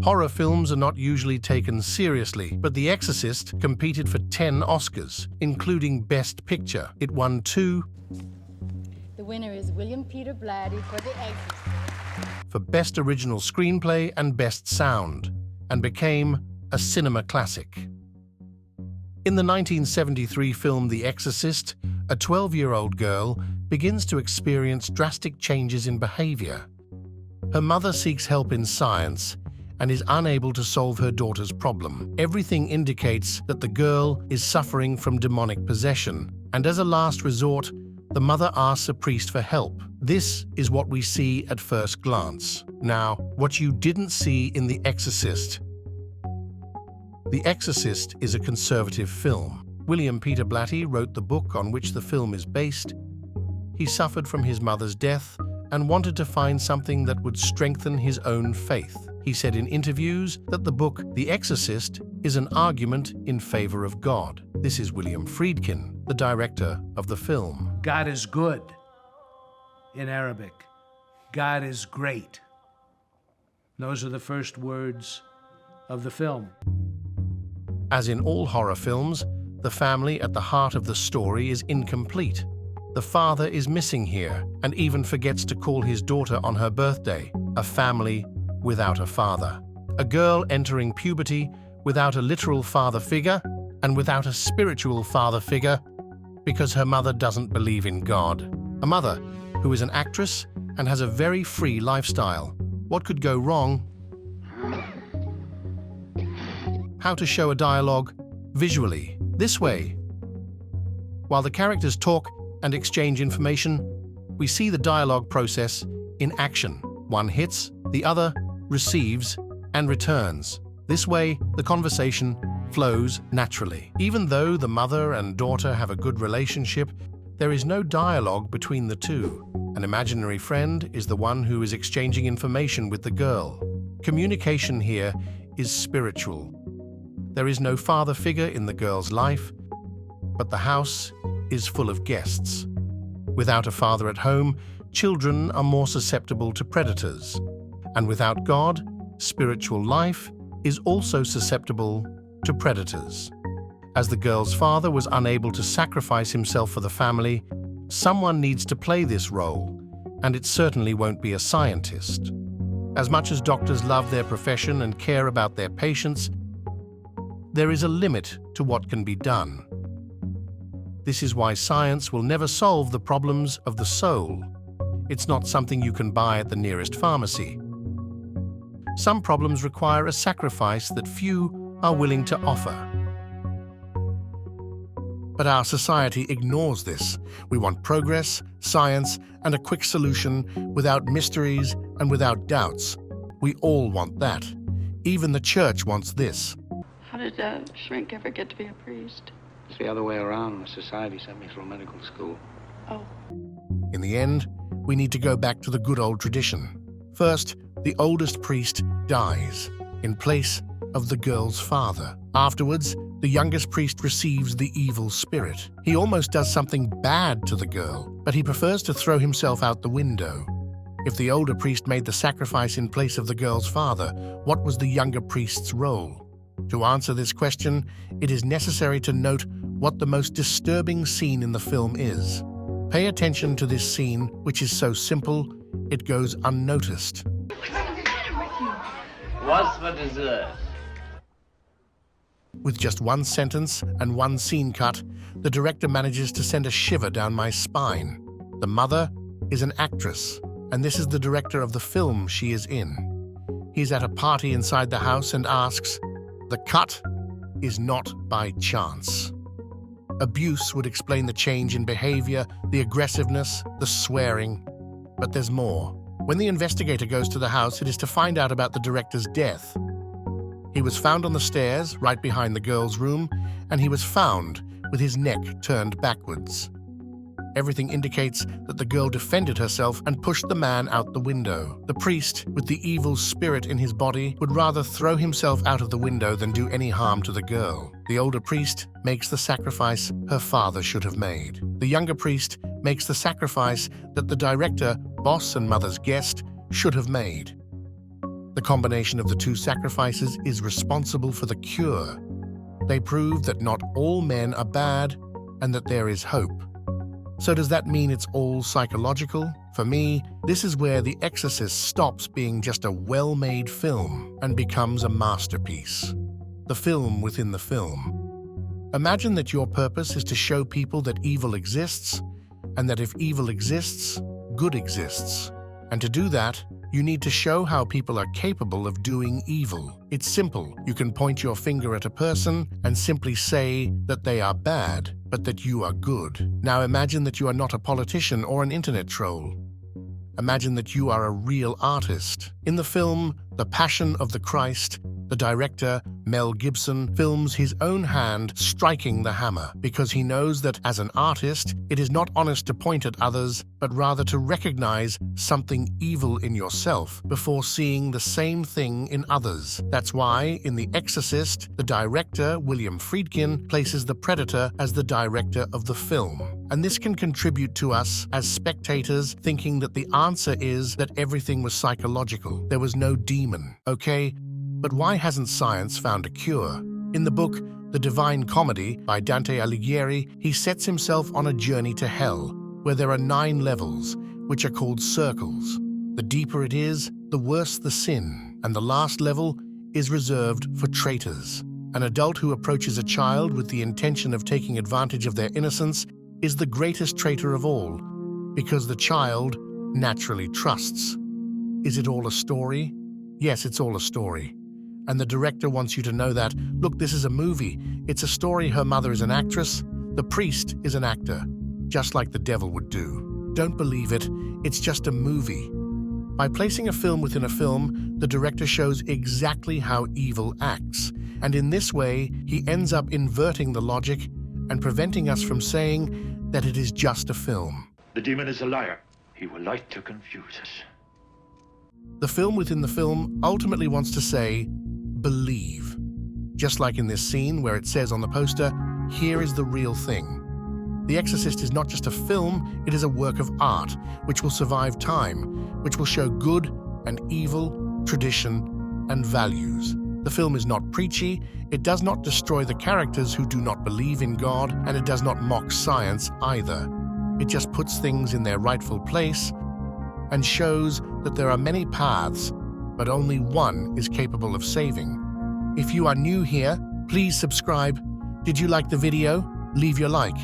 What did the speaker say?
Horror films are not usually taken seriously, but The Exorcist competed for 10 Oscars, including Best Picture. It won 2. The winner is William Peter Blatty for The Exorcist. For Best Original Screenplay and Best Sound, and became a cinema classic. In the 1973 film The Exorcist, a 12-year-old girl begins to experience drastic changes in behavior. Her mother seeks help in science and is unable to solve her daughter's problem. Everything indicates that the girl is suffering from demonic possession, and as a last resort, the mother asks a priest for help. This is what we see at first glance. Now, what you didn't see in The Exorcist. The Exorcist is a conservative film. William Peter Blatty wrote the book on which the film is based. He suffered from his mother's death and wanted to find something that would strengthen his own faith. He said in interviews that the book The Exorcist is an argument in favor of God. This is William Friedkin, the director of the film. God is good in Arabic. God is great. Those are the first words of the film. As in all horror films, the family at the heart of the story is incomplete. The father is missing here and even forgets to call his daughter on her birthday. A family without a father. A girl entering puberty without a literal father figure and without a spiritual father figure because her mother doesn't believe in God. A mother who is an actress and has a very free lifestyle. What could go wrong? How to show a dialogue visually, this way. While the characters talk and exchange information, we see the dialogue process in action. One hits, the other receives and returns. This way, the conversation flows naturally. Even though the mother and daughter have a good relationship, there is no dialogue between the two. An imaginary friend is the one who is exchanging information with the girl. Communication here is spiritual. There is no father figure in the girl's life, but the house is full of guests. Without a father at home, children are more susceptible to predators. And without God, spiritual life is also susceptible to predators. As the girl's father was unable to sacrifice himself for the family, someone needs to play this role, and it certainly won't be a scientist. As much as doctors love their profession and care about their patients, there is a limit to what can be done. This is why science will never solve the problems of the soul. It's not something you can buy at the nearest pharmacy. Some problems require a sacrifice that few are willing to offer. But our society ignores this. We want progress, science, and a quick solution without mysteries and without doubts. We all want that. Even the church wants this. How did Shrink ever get to be a priest? It's the other way around. Society sent me through medical school. Oh. In the end, we need to go back to the good old tradition. First, the oldest priest dies in place of the girl's father. Afterwards, the youngest priest receives the evil spirit. He almost does something bad to the girl, but he prefers to throw himself out the window. If the older priest made the sacrifice in place of the girl's father, what was the younger priest's role? To answer this question, it is necessary to note what the most disturbing scene in the film is. Pay attention to this scene, which is so simple, it goes unnoticed. What's for dessert? With just one sentence and one scene cut, the director manages to send a shiver down my spine. The mother is an actress, and this is the director of the film she is in. He's at a party inside the house and asks, "The cut is not by chance." Abuse would explain the change in behavior, the aggressiveness, the swearing. But there's more. When the investigator goes to the house, it is to find out about the director's death. He was found on the stairs, right behind the girl's room, and he was found with his neck turned backwards. Everything indicates that the girl defended herself and pushed the man out the window. The priest, with the evil spirit in his body, would rather throw himself out of the window than do any harm to the girl. The older priest makes the sacrifice her father should have made. The younger priest makes the sacrifice that the director, boss and mother's guest, should have made. The combination of the two sacrifices is responsible for the cure. They prove that not all men are bad and that there is hope. So does that mean it's all psychological? For me, this is where The Exorcist stops being just a well-made film and becomes a masterpiece. The film within the film. Imagine that your purpose is to show people that evil exists, and that if evil exists, good exists. And to do that, you need to show how people are capable of doing evil. It's simple. You can point your finger at a person and simply say that they are bad, but that you are good. Now imagine that you are not a politician or an internet troll. Imagine that you are a real artist. In the film, The Passion of the Christ, the director, Mel Gibson, films his own hand striking the hammer because he knows that as an artist, it is not honest to point at others, but rather to recognize something evil in yourself before seeing the same thing in others. That's why, in The Exorcist, the director, William Friedkin, places the predator as the director of the film. And this can contribute to us as spectators thinking that the answer is that everything was psychological. There was no demon, okay? But why hasn't science found a cure? In the book, The Divine Comedy by Dante Alighieri, he sets himself on a journey to hell, where there are 9 levels, which are called circles. The deeper it is, the worse the sin, and the last level is reserved for traitors. An adult who approaches a child with the intention of taking advantage of their innocence is the greatest traitor of all, because the child naturally trusts. Is it all a story? Yes, it's all a story. And the director wants you to know that, look, this is a movie. It's a story. Her mother is an actress. The priest is an actor, just like the devil would do. Don't believe it. It's just a movie. By placing a film within a film, the director shows exactly how evil acts. And in this way, he ends up inverting the logic and preventing us from saying that it is just a film. The demon is a liar. He will like to confuse us. The film within the film ultimately wants to say, believe. Just like in this scene where it says on the poster, here is the real thing. The Exorcist is not just a film, it is a work of art, which will survive time, which will show good and evil, tradition, and values. The film is not preachy, it does not destroy the characters who do not believe in God, and it does not mock science either. It just puts things in their rightful place and shows that there are many paths, but only one is capable of saving. If you are new here, please subscribe. Did you like the video? Leave your like.